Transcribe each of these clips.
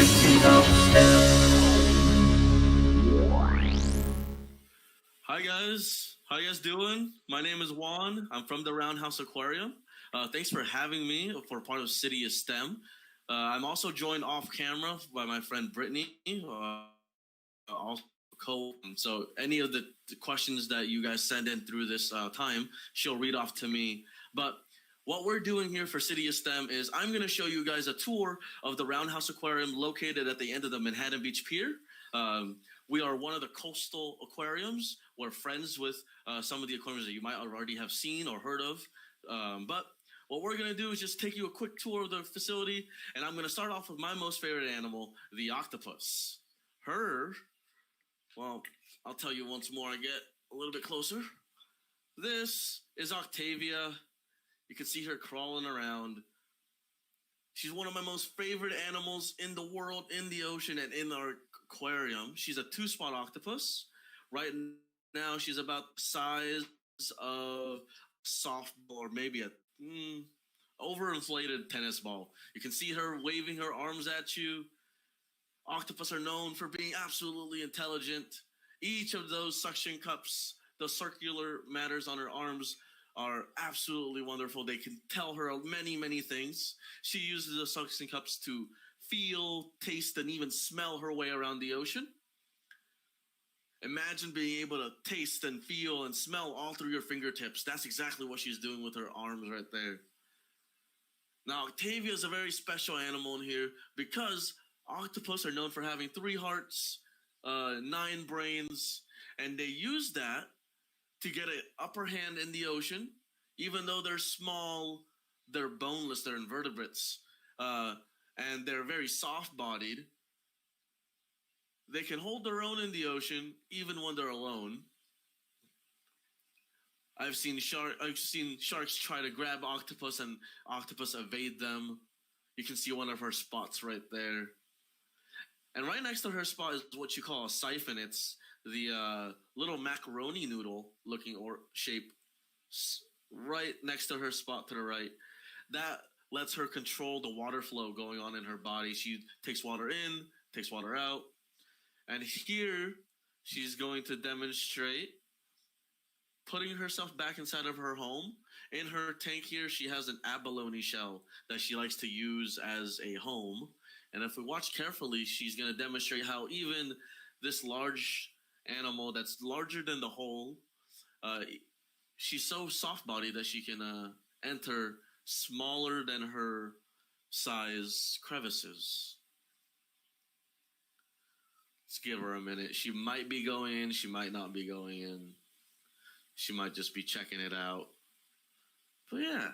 Hi guys, how you guys doing? My name is Juan. I'm from the Roundhouse Aquarium. Thanks for having me for part of City of STEM. I'm also joined off camera by my friend Brittany. Also so any of the questions that you guys send in through this time, she'll read off to me. But what we're doing here for City of STEM is I'm going to show you guys a tour of the Roundhouse Aquarium located at the end of the Manhattan Beach Pier. We are one of the coastal aquariums. We're friends with some of the aquariums that you might already have seen or heard of. But what we're going to do is just take you a quick tour of the facility, and I'm going to start off with my most favorite animal, the octopus. Well, I'll tell you once more I get a little bit closer. This is Octavia. You can see her crawling around. She's one of my most favorite animals in the world, in the ocean, and in our aquarium. She's a two-spot octopus. Right now, she's about the size of a softball or maybe a overinflated tennis ball. You can see her waving her arms at you. Octopus are known for being absolutely intelligent. Each of those suction cups, the circular matters on her arms, are absolutely wonderful. They can tell her many, many things. She uses the suction cups to feel, taste, and even smell her way around the ocean. Imagine being able to taste and feel and smell all through your fingertips. That's exactly what she's doing with her arms right there. Now, Octavia is a very special animal in here because octopus are known for having 3 hearts, 9 brains, and they use that to get an upper hand in the ocean. Even though they're small, they're boneless, they're invertebrates, and they're very soft-bodied. They can hold their own in the ocean, even when they're alone. I've seen sharks try to grab octopus, and octopus evade them. You can see one of her spots right there. And right next to her spot is what you call a siphon. It's the little macaroni noodle looking or shape right next to her spot to the right. That lets her control the water flow going on in her body. She takes water in, takes water out. And here she's going to demonstrate putting herself back inside of her home. In her tank here, she has an abalone shell that she likes to use as a home. And if we watch carefully, she's going to demonstrate how even this large animal that's larger than the hole, she's so soft-bodied that she can enter smaller than her size crevices. Let's give her a minute. She might be going in. She might not be going in. She might just be checking it out. But yeah,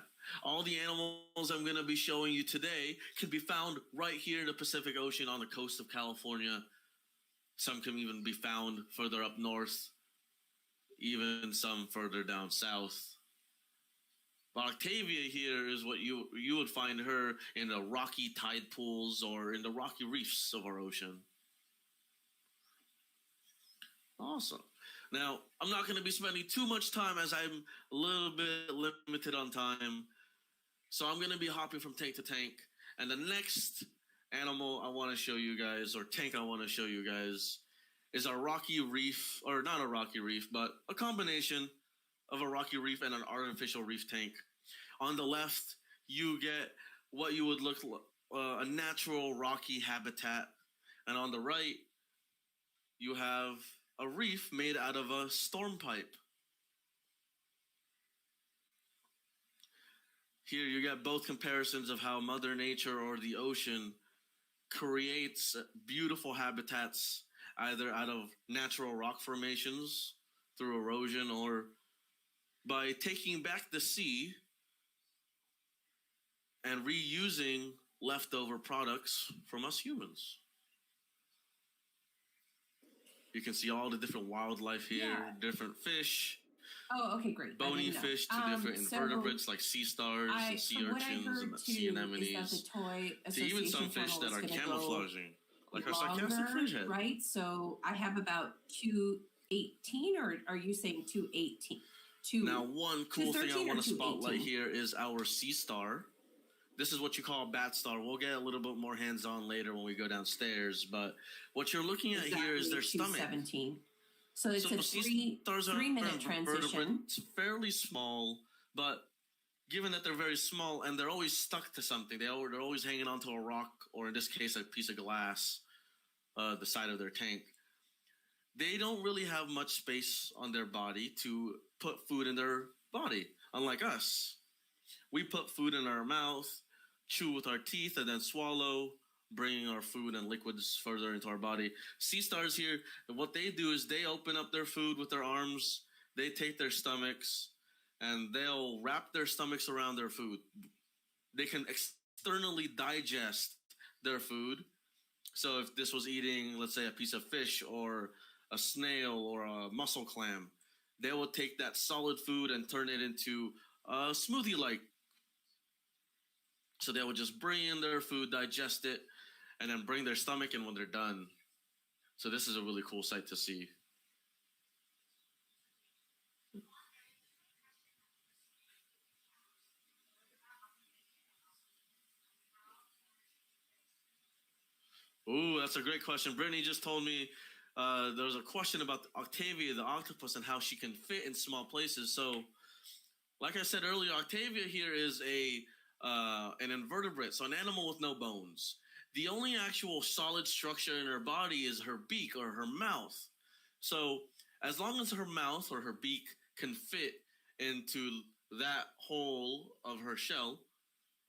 all the animals I'm going to be showing you today can be found right here in the Pacific Ocean on the coast of California. Some can even be found further up north, even some further down south. But Octavia here is what you would find her in the rocky tide pools or in the rocky reefs of our ocean. Awesome. Now, I'm not going to be spending too much time as I'm a little bit limited on time. So I'm going to be hopping from tank to tank. And the next animal I want to show you guys, or tank I want to show you guys, is a rocky reef, or not a rocky reef, but a combination of a rocky reef and an artificial reef tank. On the left, you get what you would look like a natural rocky habitat. And on the right, you have a reef made out of a storm pipe. Here you get both comparisons of how Mother Nature or the ocean creates beautiful habitats either out of natural rock formations through erosion or by taking back the sea and reusing leftover products from us humans. You can see all the different wildlife here, different fish. Oh, okay, great. Bony fish to different invertebrates like sea stars and sea urchins and sea anemones. To even some fish that are camouflaging, like our sarcastic fridgehead. Right? So I have about 218, or are you saying 218? Now, one cool thing I want to spotlight here is our sea star. This is what you call a bat star. We'll get a little bit more hands-on later when we go downstairs. But what you're looking at here is their stomach. 217. So it's So a sea stars are 3-minute transition. It's fairly small, but given that they're very small and they're always stuck to something, they're always hanging onto a rock, or in this case, a piece of glass, the side of their tank. They don't really have much space on their body to put food in their body, unlike us. We put food in our mouth, chew with our teeth, and then swallow, bringing our food and liquids further into our body. Sea stars here, what they do is they open up their food with their arms, they take their stomachs, and they'll wrap their stomachs around their food. They can externally digest their food. So if this was eating, let's say, a piece of fish or a snail or a mussel clam, they will take that solid food and turn it into a smoothie-like. So they will just bring in their food, digest it, and then bring their stomach in when they're done. So this is a really cool sight to see. Ooh, that's a great question. Brittany just told me there was a question about Octavia, the octopus, and how she can fit in small places. So, like I said earlier, Octavia here is an invertebrate, so an animal with no bones. The only actual solid structure in her body is her beak or her mouth. So, as long as her mouth or her beak can fit into that hole of her shell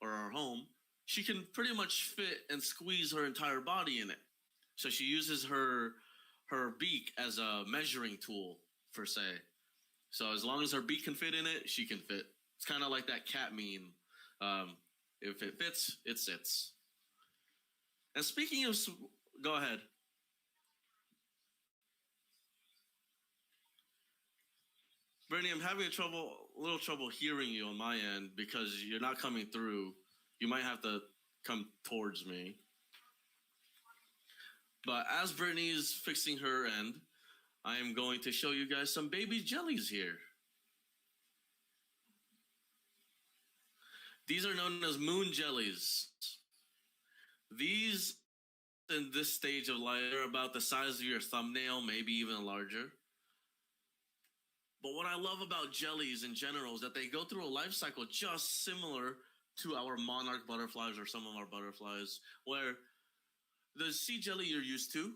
or her home, she can pretty much fit and squeeze her entire body in it. So she uses her beak as a measuring tool, per se. So as long as her beak can fit in it, she can fit. It's kind of like that cat meme. If it fits, it sits. And speaking of, go ahead. Brittany, I'm having a little trouble hearing you on my end because you're not coming through. You might have to come towards me. But as Brittany's fixing her end, I am going to show you guys some baby jellies here. These are known as moon jellies. These, in this stage of life, are about the size of your thumbnail, maybe even larger. But what I love about jellies in general is that they go through a life cycle just similar to our monarch butterflies or some of our butterflies, where the sea jelly you're used to,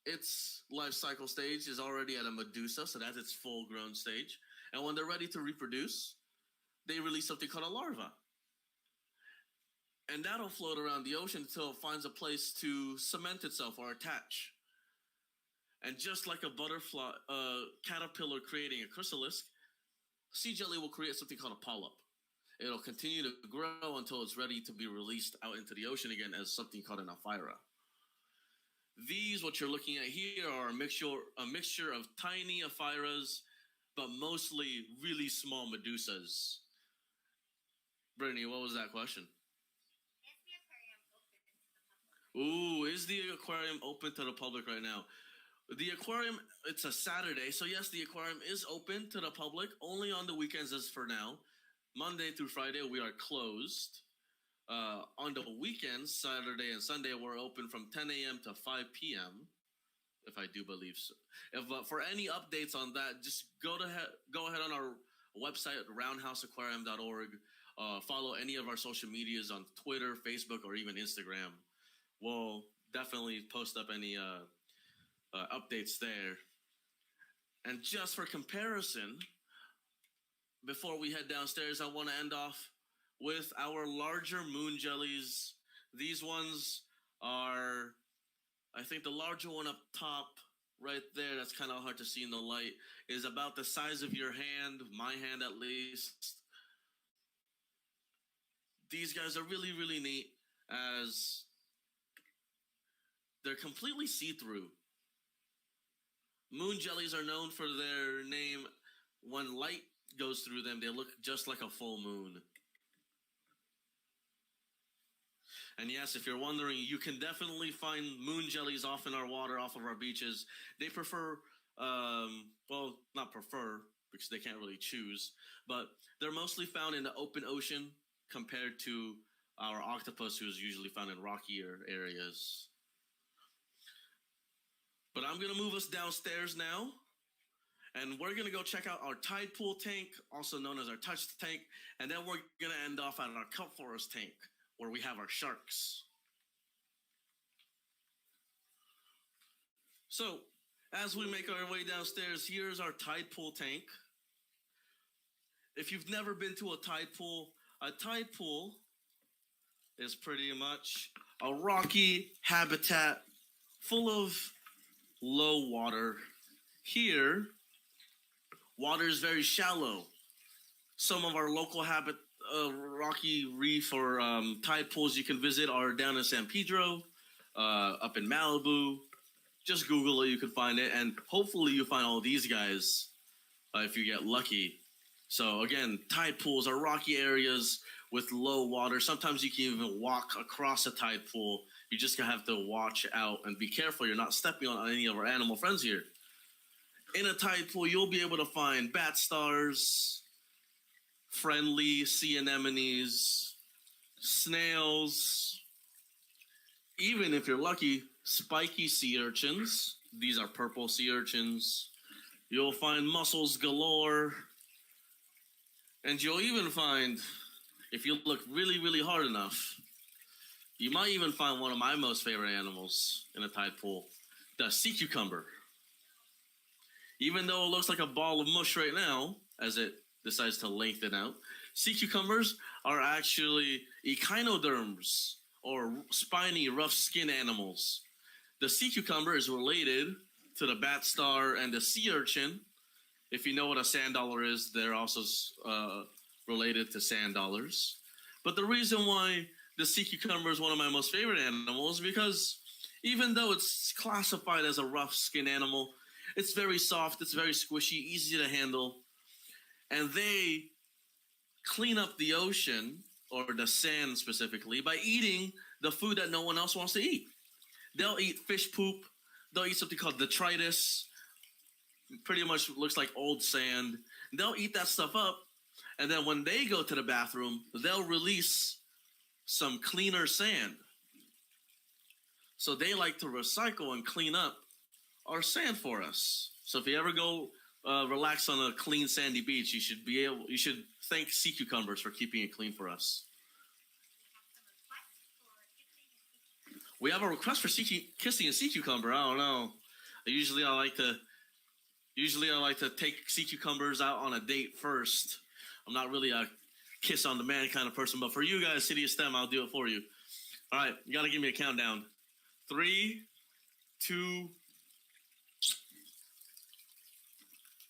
its life cycle stage is already at a medusa, so that's its full grown stage. And when they're ready to reproduce, they release something called a larva. And that'll float around the ocean until it finds a place to cement itself or attach. And just like a butterfly, caterpillar creating a chrysalis, sea jelly will create something called a polyp. It'll continue to grow until it's ready to be released out into the ocean again as something called an aphyra. These, what you're looking at here, are a mixture of tiny aphyras, but mostly really small medusas. Brittany, what was that question? Ooh, is the aquarium open to the public right now? The aquarium, it's a Saturday, so yes, the aquarium is open to the public, only on the weekends as for now. Monday through Friday, we are closed. On the weekends, Saturday and Sunday, we're open from 10 a.m. to 5 p.m., if I do believe so. If for any updates on that, just go ahead on our website, roundhouseaquarium.org. Follow any of our social medias on Twitter, Facebook, or even Instagram. We'll definitely post up any updates there. And just for comparison, before we head downstairs, I want to end off with our larger moon jellies. These ones are, I think the larger one up top right there, that's kind of hard to see in the light, is about the size of your hand, my hand at least. These guys are really, really neat as they're completely see-through. Moon jellies are known for their name. When light goes through them, they look just like a full moon. And yes, if you're wondering, you can definitely find moon jellies off in our water, off of our beaches. They prefer, well, not prefer, because they can't really choose, but they're mostly found in the open ocean compared to our octopus, who's usually found in rockier areas. But I'm gonna move us downstairs now, and we're gonna go check out our tide pool tank, also known as our touch tank, and then we're gonna end off at our kelp forest tank, where we have our sharks. So, as we make our way downstairs, here's our tide pool tank. If you've never been to a tide pool is pretty much a rocky habitat full of low water. Here, water is very shallow. Some of our local rocky reef or tide pools you can visit are down in San Pedro, up in Malibu. Just Google it, you can find it, and hopefully you find all these guys if you get lucky. So again, tide pools are rocky areas with low water. Sometimes you can even walk across a tide pool. You just have to watch out and be careful you're not stepping on any of our animal friends here. In a tide pool, you'll be able to find bat stars, friendly sea anemones, snails, even if you're lucky, spiky sea urchins. These are purple sea urchins. You'll find mussels galore. And you'll even find, if you look really, really hard enough, you might even find one of my most favorite animals in a tide pool, the sea cucumber. Even though it looks like a ball of mush right now, as it decides to lengthen out, sea cucumbers are actually echinoderms, or spiny, rough skin animals. The sea cucumber is related to the bat star and the sea urchin. If you know what a sand dollar is, they're also related to sand dollars. But the reason why the sea cucumber is one of my most favorite animals is because even though it's classified as a rough skin animal, it's very soft, it's very squishy, easy to handle. And they clean up the ocean, or the sand specifically, by eating the food that no one else wants to eat. They'll eat fish poop. They'll eat something called detritus. Pretty much looks like old sand. They'll eat that stuff up, and then when they go to the bathroom, they'll release some cleaner sand. So they like to recycle and clean up our sand for us. So if you ever go relax on a clean sandy beach, you should thank sea cucumbers for keeping it clean for us. We have a request for kissing a sea cucumber. I don't know. Usually I like to take sea cucumbers out on a date first. I'm not really a kiss on the man kind of person, but for you guys, City of STEM, I'll do it for you. All right, you got to give me a countdown. 3, 2.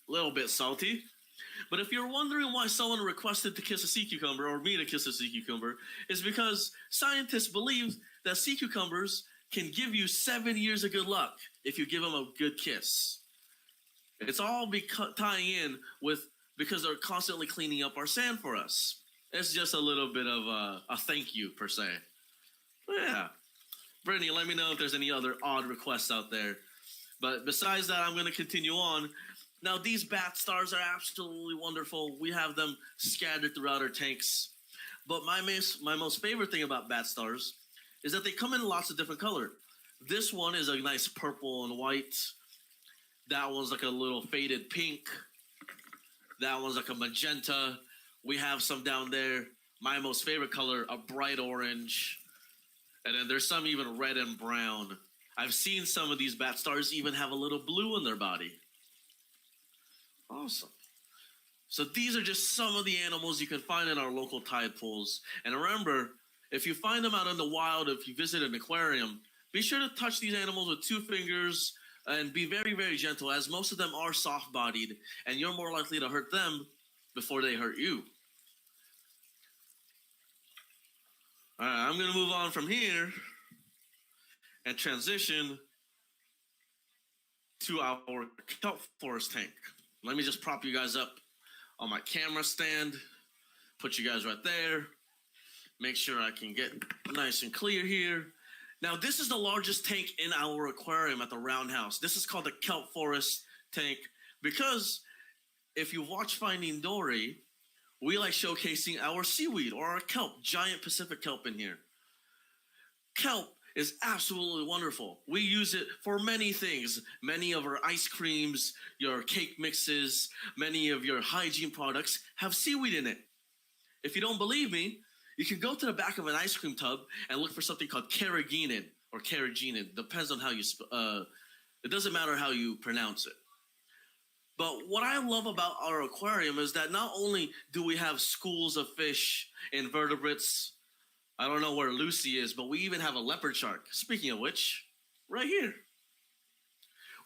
Little bit salty. But if you're wondering why someone requested to kiss a sea cucumber, or me to kiss a sea cucumber, it's because scientists believe that sea cucumbers can give you 7 years of good luck if you give them a good kiss. It's all tying in with, because they're constantly cleaning up our sand for us. It's just a little bit of a thank you, per se. But yeah. Brittany, let me know if there's any other odd requests out there. But besides that, I'm going to continue on. Now, these bat stars are absolutely wonderful. We have them scattered throughout our tanks. But my most favorite thing about bat stars is that they come in lots of different colors. This one is a nice purple and white. That one's like a little faded pink. That one's like a magenta. We have some down there. My most favorite color, a bright orange. And then there's some even red and brown. I've seen some of these bat stars even have a little blue in their body. Awesome. So these are just some of the animals you can find in our local tide pools. And remember, if you find them out in the wild, if you visit an aquarium, be sure to touch these animals with 2 fingers and be very, very gentle, as most of them are soft-bodied, and you're more likely to hurt them before they hurt you. All right, I'm going to move on from here and transition to our kelp forest tank. Let me just prop you guys up on my camera stand, put you guys right there, make sure I can get nice and clear here. Now, this is the largest tank in our aquarium at the Roundhouse. This is called the Kelp Forest tank because if you watch Finding Dory, we like showcasing our seaweed or our kelp, giant Pacific kelp in here. Kelp is absolutely wonderful. We use it for many things. Many of our ice creams, your cake mixes, many of your hygiene products have seaweed in it. If you don't believe me, you can go to the back of an ice cream tub and look for something called carrageenan or carrageenan. Depends on how you, it doesn't matter how you pronounce it. But what I love about our aquarium is that not only do we have schools of fish, invertebrates, I don't know where Lucy is, but we even have a leopard shark. Speaking of which, right here.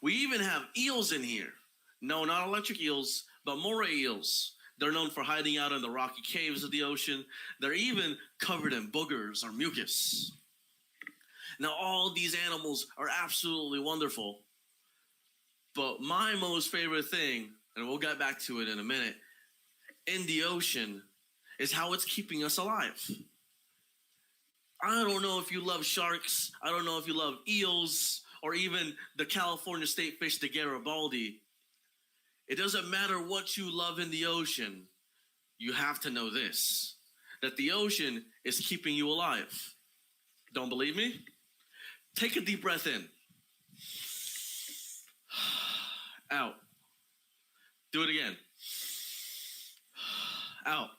We even have eels in here. No, not electric eels, but moray eels. They're known for hiding out in the rocky caves of the ocean. They're even covered in boogers or mucus. Now, all these animals are absolutely wonderful. But my most favorite thing, and we'll get back to it in a minute, in the ocean is how it's keeping us alive. I don't know if you love sharks. I don't know if you love eels or even the California state fish, the Garibaldi. It doesn't matter what you love in the ocean. You have to know this, that the ocean is keeping you alive. Don't believe me? Take a deep breath in. Out. Do it again. Out.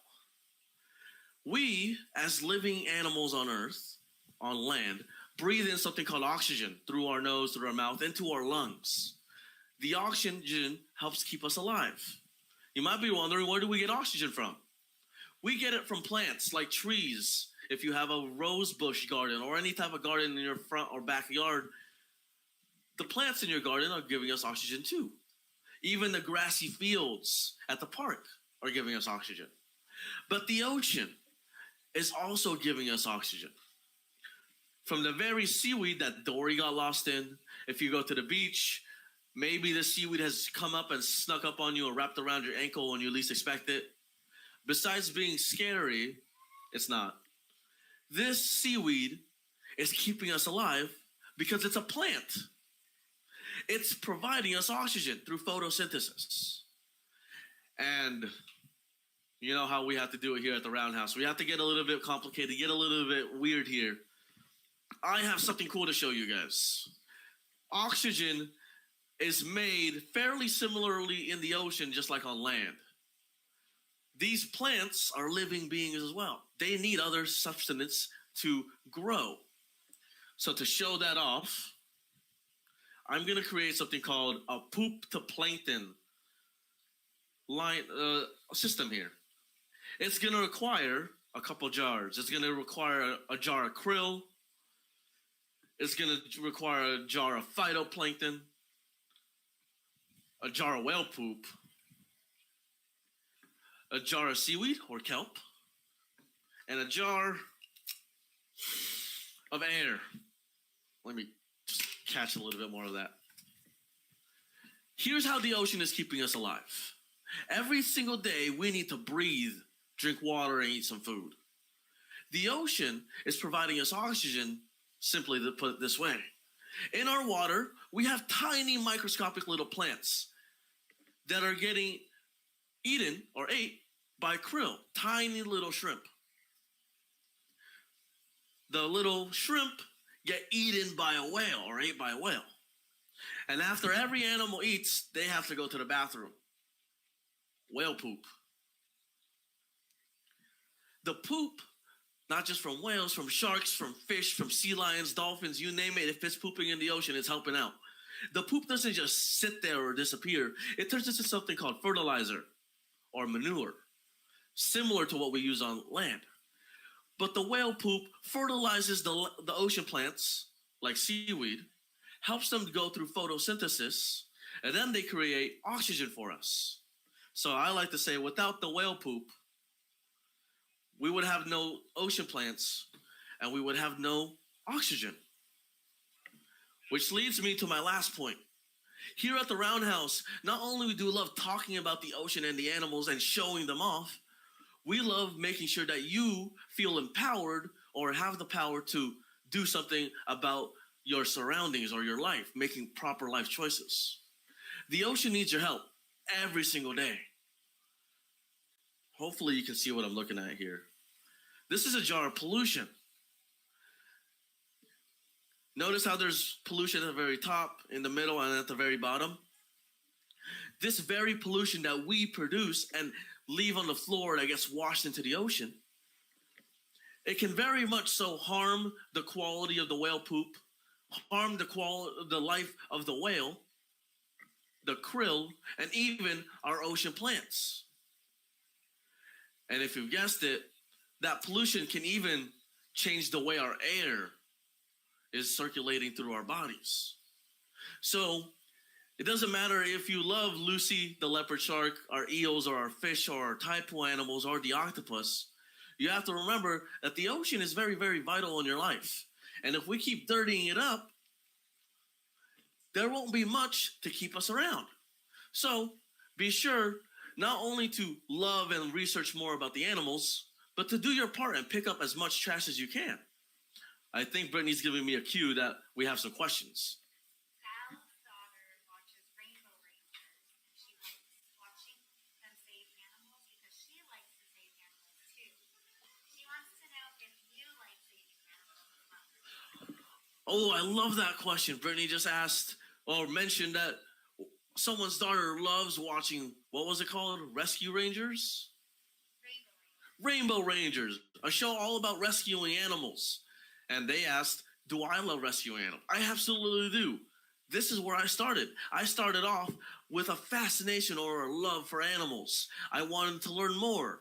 We, as living animals on Earth, on land, breathe in something called oxygen through our nose, through our mouth, into our lungs. The oxygen helps keep us alive. You might be wondering, where do we get oxygen from? We get it from plants like trees. If you have a rose bush garden or any type of garden in your front or backyard, the plants in your garden are giving us oxygen too. Even the grassy fields at the park are giving us oxygen. But the ocean is also giving us oxygen. From the very seaweed that Dory got lost in, if you go to the beach, maybe the seaweed has come up and snuck up on you and wrapped around your ankle when you least expect it. Besides being scary, it's not. This seaweed is keeping us alive because it's a plant. It's providing us oxygen through photosynthesis. And you know how we have to do it here at the Roundhouse. We have to get a little bit complicated, get a little bit weird here. I have something cool to show you guys. Oxygen is made fairly similarly in the ocean, just like on land. These plants are living beings as well. They need other substance to grow. So to show that off, I'm going to create something called a poop to plankton line system here. It's going to require a couple jars. It's going to require a jar of krill. It's going to require a jar of phytoplankton, a jar of whale poop, a jar of seaweed or kelp, and a jar of air. Let me just catch a little bit more of that. Here's how the ocean is keeping us alive. Every single day, we need to breathe, drink water, and eat some food. The ocean is providing us oxygen, simply to put it this way. In our water, we have tiny microscopic little plants that are getting eaten or ate by krill, tiny little shrimp. The little shrimp get eaten by a whale or ate by a whale. And after every animal eats, they have to go to the bathroom. Whale poop. The poop, not just from whales, from sharks, from fish, from sea lions, dolphins, you name it, if it's pooping in the ocean, it's helping out. The poop doesn't just sit there or disappear. It turns into something called fertilizer or manure, similar to what we use on land. But the whale poop fertilizes the ocean plants, like seaweed, helps them to go through photosynthesis, and then they create oxygen for us. So I like to say, without the whale poop, we would have no ocean plants, and we would have no oxygen. Which leads me to my last point. Here at the Roundhouse, not only do we love talking about the ocean and the animals and showing them off, we love making sure that you feel empowered or have the power to do something about your surroundings or your life, making proper life choices. The ocean needs your help every single day. Hopefully you can see what I'm looking at here. This is a jar of pollution. Notice how there's pollution at the very top, in the middle, and at the very bottom. This very pollution that we produce and leave on the floor that gets washed into the ocean, it can very much so harm the quality of the whale poop, harm the life of the whale, the krill, and even our ocean plants. And if you've guessed it, that pollution can even change the way our air is circulating through our bodies. So it doesn't matter if you love Lucy, the leopard shark, our eels, or our fish, or our typhoon animals, or the octopus. You have to remember that the ocean is very, very vital in your life. And if we keep dirtying it up, there won't be much to keep us around. So be sure not only to love and research more about the animals, but to do your part and pick up as much trash as you can. I think Brittany's giving me a cue that we have some questions. Sal's daughter watches Rainbow Rangers, and she likes watching them save animals because she likes to save animals too. She wants to know if you like saving animals as well. Oh, I love that question. Brittany just asked or mentioned that someone's daughter loves watching, what was it called? Rescue Rangers? Rainbow Rangers, a show all about rescuing animals. And they asked, do I love rescuing animals? I absolutely do. This is where I started. I started off with a fascination or a love for animals. I wanted to learn more.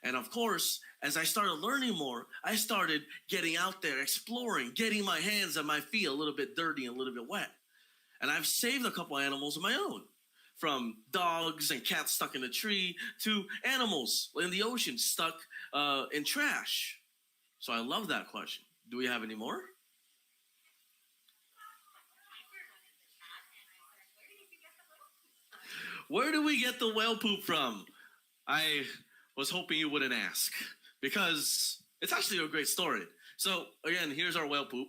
And of course, as I started learning more, I started getting out there, exploring, getting my hands and my feet a little bit dirty and a little bit wet. And I've saved a couple animals of my own, from dogs and cats stuck in a tree to animals in the ocean stuck in trash. So I love that question. Do we have any more? Where do we get the whale poop from? I was hoping you wouldn't ask, because it's actually a great story. So again, here's our whale poop.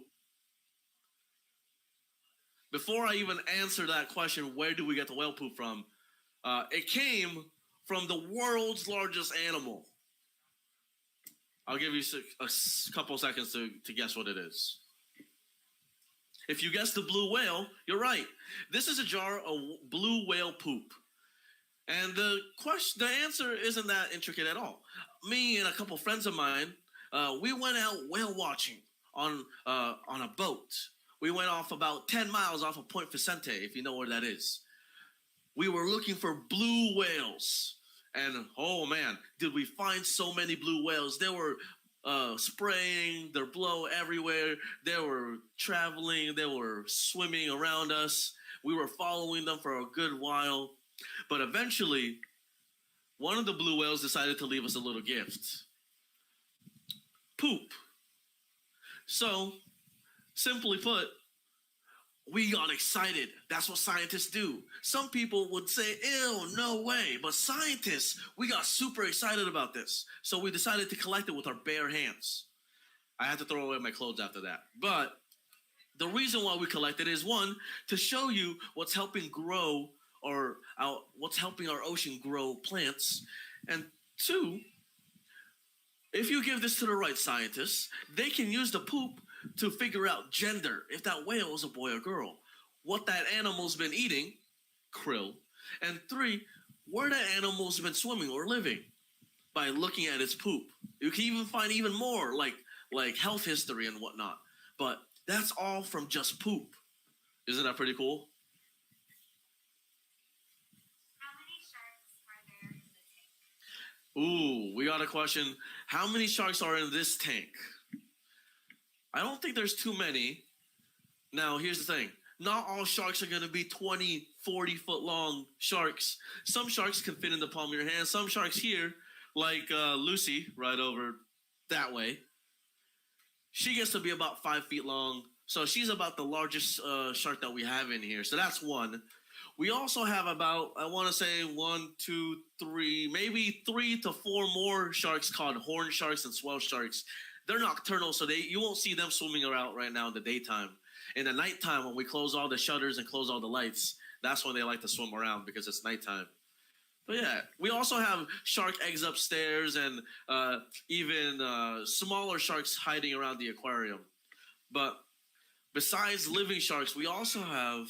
Before I even answer that question, where do we get the whale poop from? It came from the world's largest animal. I'll give you a couple seconds to guess what it is. If you guess the blue whale, you're right. This is a jar of blue whale poop. And the answer isn't that intricate at all. Me and a couple friends of mine, we went out whale watching on a boat. We went off about 10 miles off of Point Vicente, if you know where that is. We were looking for blue whales. And oh man, did we find so many blue whales. They were spraying their blow everywhere. They were traveling. They were swimming around us. We were following them for a good while. But eventually, one of the blue whales decided to leave us a little gift. Poop. So, simply put, we got excited. That's what scientists do. Some people would say, ew, no way. But scientists, we got super excited about this. So we decided to collect it with our bare hands. I had to throw away my clothes after that. But the reason why we collected is, one, to show you what's helping grow or what's helping our ocean grow plants. And two, if you give this to the right scientists, they can use the poop to figure out gender, if that whale is a boy or girl, what that animal's been eating, krill, and three, where that animal's been swimming or living by looking at its poop. You can even find even more, like health history and whatnot. But that's all from just poop. Isn't that pretty cool? How many sharks are there in the tank? Ooh, we got a question. How many sharks are in this tank? I don't think there's too many. Now, here's the thing. Not all sharks are going to be 20, 40-foot long sharks. Some sharks can fit in the palm of your hand. Some sharks here, like Lucy, right over that way, she gets to be about 5 feet long. So she's about the largest shark that we have in here. So that's one. We also have about, I want to say 1, 2, 3, maybe 3 to 4 more sharks called horn sharks and swell sharks. They're nocturnal, so you won't see them swimming around right now in the daytime. In the nighttime, when we close all the shutters and close all the lights, that's when they like to swim around because it's nighttime. But yeah, we also have shark eggs upstairs and even smaller sharks hiding around the aquarium. But besides living sharks, we also have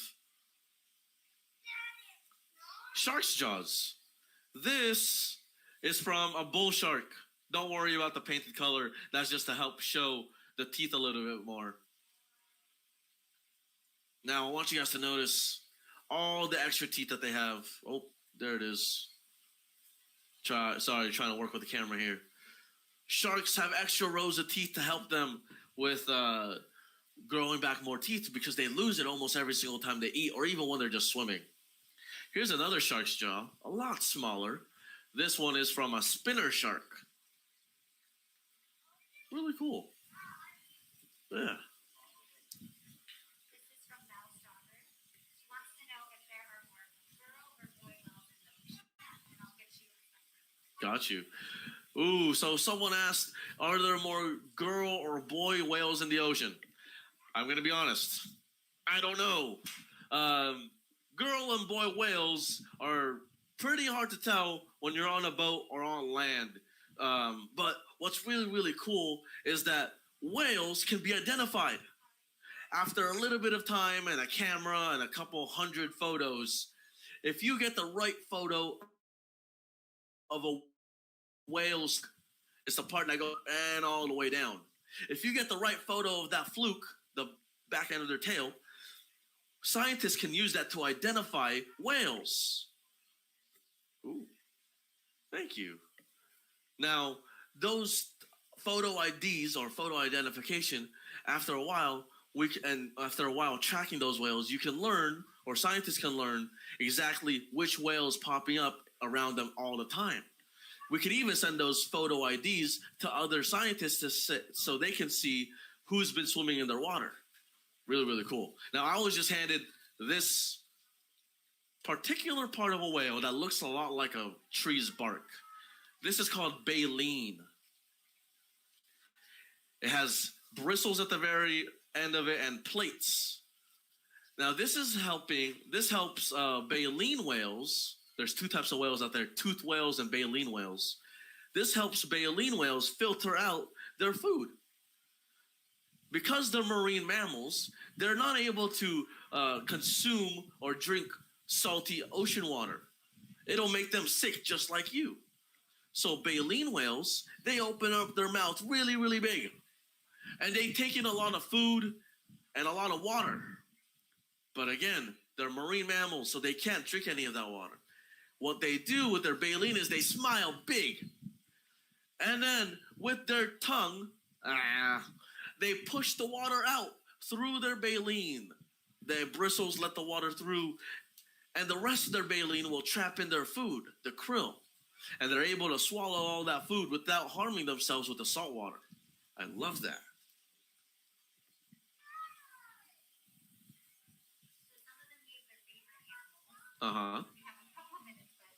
shark's jaws. This is from a bull shark. Don't worry about the painted color. That's just to help show the teeth a little bit more. Now, I want you guys to notice all the extra teeth that they have. Oh, there it is. Trying to work with the camera here. Sharks have extra rows of teeth to help them with growing back more teeth because they lose it almost every single time they eat or even when they're just swimming. Here's another shark's jaw, a lot smaller. This one is from a spinner shark. Really cool. Yeah. This is from Val's daughter. She wants to know if there are more girl or boy whales in the ocean, and I'll get you. Got you. Ooh, so someone asked, are there more girl or boy whales in the ocean? I'm going to be honest. I don't know. Girl and boy whales are pretty hard to tell when you're on a boat or on land. But what's really, really cool is that whales can be identified. After a little bit of time and a camera and a couple hundred photos, if you get the right photo of a whale's, it's the part that goes and all the way down. If you get the right photo of that fluke, the back end of their tail, scientists can use that to identify whales. Ooh, thank you. Now, those photo IDs or photo identification, after a while, tracking those whales, you can learn, or scientists can learn, exactly which whale is popping up around them all the time. We could even send those photo IDs to other scientists so they can see who's been swimming in their water. Really, really cool. Now, I was just handed this particular part of a whale that looks a lot like a tree's bark. This is called baleen. It has bristles at the very end of it and plates. Now, this helps baleen whales. There's two types of whales out there, toothed whales and baleen whales. This helps baleen whales filter out their food. Because they're marine mammals, they're not able to consume or drink salty ocean water. It'll make them sick just like you. So baleen whales, they open up their mouth really, really big. And they take in a lot of food and a lot of water. But again, they're marine mammals, so they can't drink any of that water. What they do with their baleen is they smile big. And then with their tongue, they push the water out through their baleen. Their bristles let the water through, and the rest of their baleen will trap in their food, the krill. And they're able to swallow all that food without harming themselves with the salt water. I love that. So some of them gave their favorite animals. Uh-huh. We have a couple of minutes, but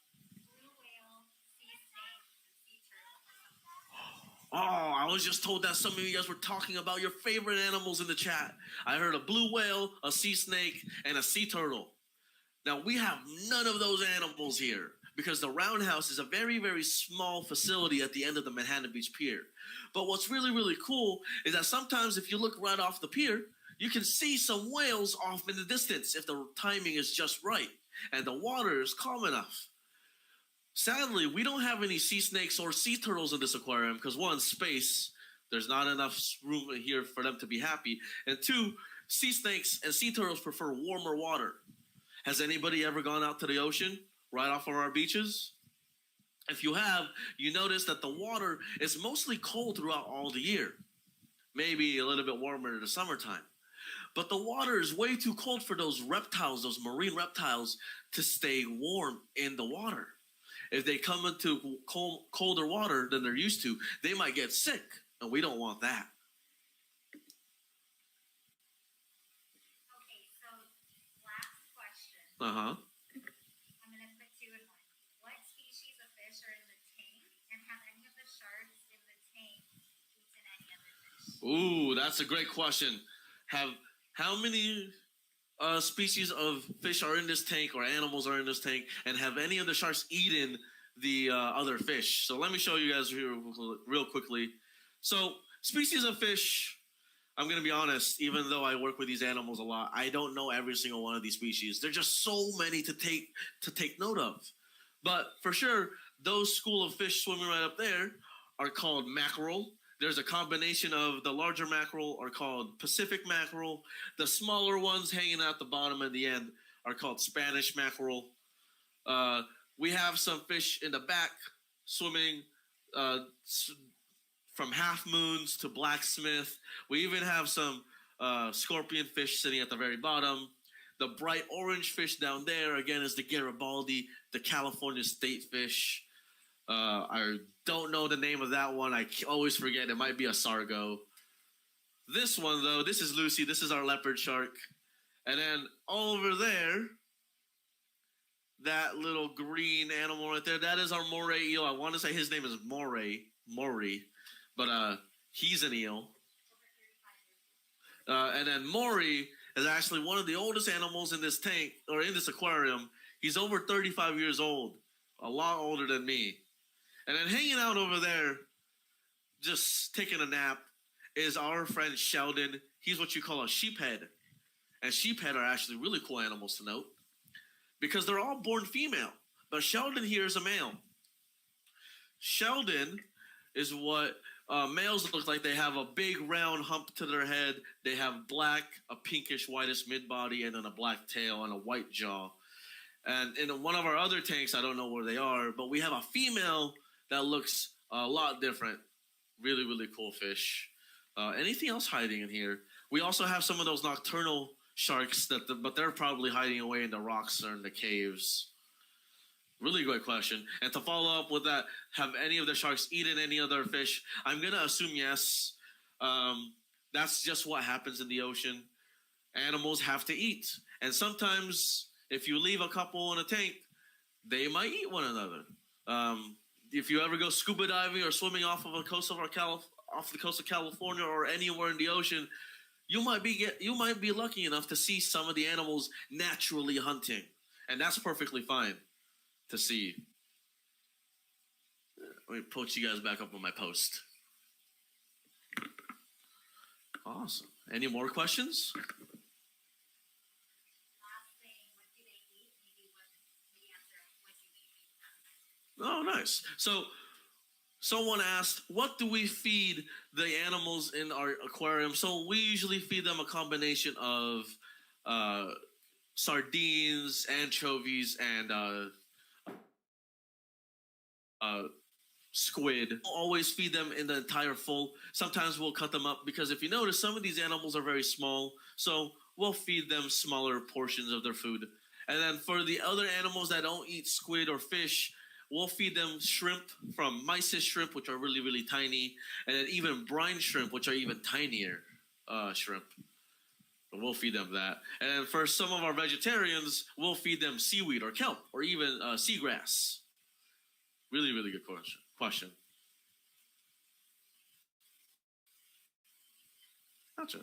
blue whale, sea snake, and sea turtle. Oh, I was just told that some of you guys were talking about your favorite animals in the chat. I heard a blue whale, a sea snake, and a sea turtle. Now, we have none of those animals here because the Roundhouse is a very, very small facility at the end of the Manhattan Beach Pier. But what's really, really cool is that sometimes if you look right off the pier, you can see some whales off in the distance if the timing is just right and the water is calm enough. Sadly, we don't have any sea snakes or sea turtles in this aquarium because one, space, there's not enough room here for them to be happy. And two, sea snakes and sea turtles prefer warmer water. Has anybody ever gone out to the ocean right off of our beaches? If you have, you notice that the water is mostly cold throughout all the year. Maybe a little bit warmer in the summertime. But the water is way too cold for those reptiles, those marine reptiles, to stay warm in the water. If they come into colder water than they're used to, they might get sick, and we don't want that. Okay, so last question. Uh-huh. I'm going to put two in one. What species of fish are in the tank, and have any of the sharks in the tank eaten any other fish? Ooh, that's a great question. How many species of fish are in this tank or animals are in this tank, and have any of the sharks eaten the other fish? So let me show you guys here real quickly. So species of fish, I'm going to be honest, even though I work with these animals a lot, I don't know every single one of these species. There's just so many to take note of. But for sure, those school of fish swimming right up there are called mackerel. There's a combination of the larger mackerel are called Pacific mackerel. The smaller ones hanging out the bottom at the end are called Spanish mackerel. We have some fish in the back swimming from half moons to blacksmith. We even have some scorpion fish sitting at the very bottom. The bright orange fish down there, again, is the Garibaldi, the California state fish. I don't know the name of that one. I always forget. It might be a sargo. This one, though, this is Lucy. This is our leopard shark. And then over there, that little green animal right there, that is our moray eel. I want to say his name is Maury, but he's an eel. And then Maury is actually one of the oldest animals in this tank, or in this aquarium. He's over 35 years old, a lot older than me. And then hanging out over there, just taking a nap, is our friend Sheldon. He's what you call a sheephead. And sheephead are actually really cool animals to note, because they're all born female. But Sheldon here is a male. Sheldon is what males look like. They have a big round hump to their head. They have black, a pinkish whitish mid-body, and then a black tail and a white jaw. And in one of our other tanks, I don't know where they are, but we have a female that looks a lot different. Really, really cool fish. Anything else hiding in here? We also have some of those nocturnal sharks, but they're probably hiding away in the rocks or in the caves. Really great question. And to follow up with that, have any of the sharks eaten any other fish? I'm going to assume yes. That's just what happens in the ocean. Animals have to eat. And sometimes, if you leave a couple in a tank, they might eat one another. If you ever go scuba diving or swimming off the coast of California or anywhere in the ocean, you might be lucky enough to see some of the animals naturally hunting, and that's perfectly fine to see. Let me post you guys back up on my post. Awesome. Any more questions? Last thing, what do they eat? Maybe the answer, what do you eat? Oh, nice. So someone asked, what do we feed the animals in our aquarium? So we usually feed them a combination of sardines, anchovies, and squid. We'll always feed them in the entire full. Sometimes we'll cut them up, because if you notice, some of these animals are very small. So we'll feed them smaller portions of their food. And then for the other animals that don't eat squid or fish, we'll feed them shrimp from mysis shrimp, which are really, really tiny, and then even brine shrimp, which are even tinier shrimp. We'll feed them that. And then for some of our vegetarians, we'll feed them seaweed or kelp or even seagrass. Really, really good question. Gotcha.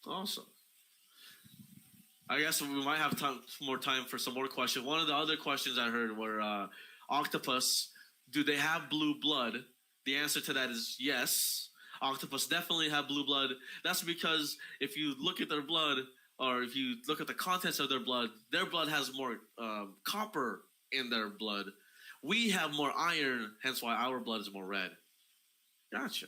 Awesome. I guess we might have more time for some more questions. One of the other questions I heard were octopus. Do they have blue blood? The answer to that is yes. Octopus definitely have blue blood. That's because if you look at their blood, or if you look at the contents of their blood has more copper in their blood. We have more iron, hence why our blood is more red. Gotcha.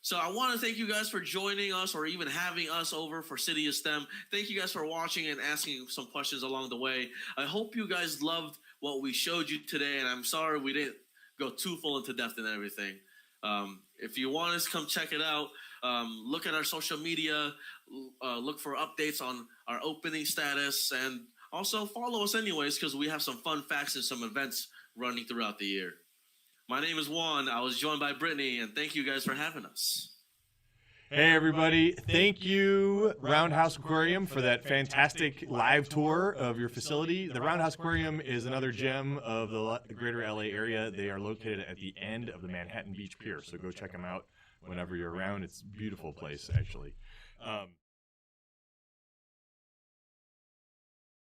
So I want to thank you guys for joining us, or even having us over for City of STEM. Thank you guys for watching and asking some questions along the way. I hope you guys loved what we showed you today, and I'm sorry we didn't go too full into depth and everything. If you want us to come check it out, look at our social media, look for updates on our opening status, and also follow us anyways, because we have some fun facts and some events running throughout the year. My name is Juan. I was joined by Brittany, and thank you guys for having us. Hey, everybody. Thank you, Roundhouse Aquarium, for that fantastic live tour of your facility. The Roundhouse Aquarium is another gem of the greater LA area. They are located at the end of the Manhattan Beach Pier, so go check them out whenever you're around. It's a beautiful place, actually. Um,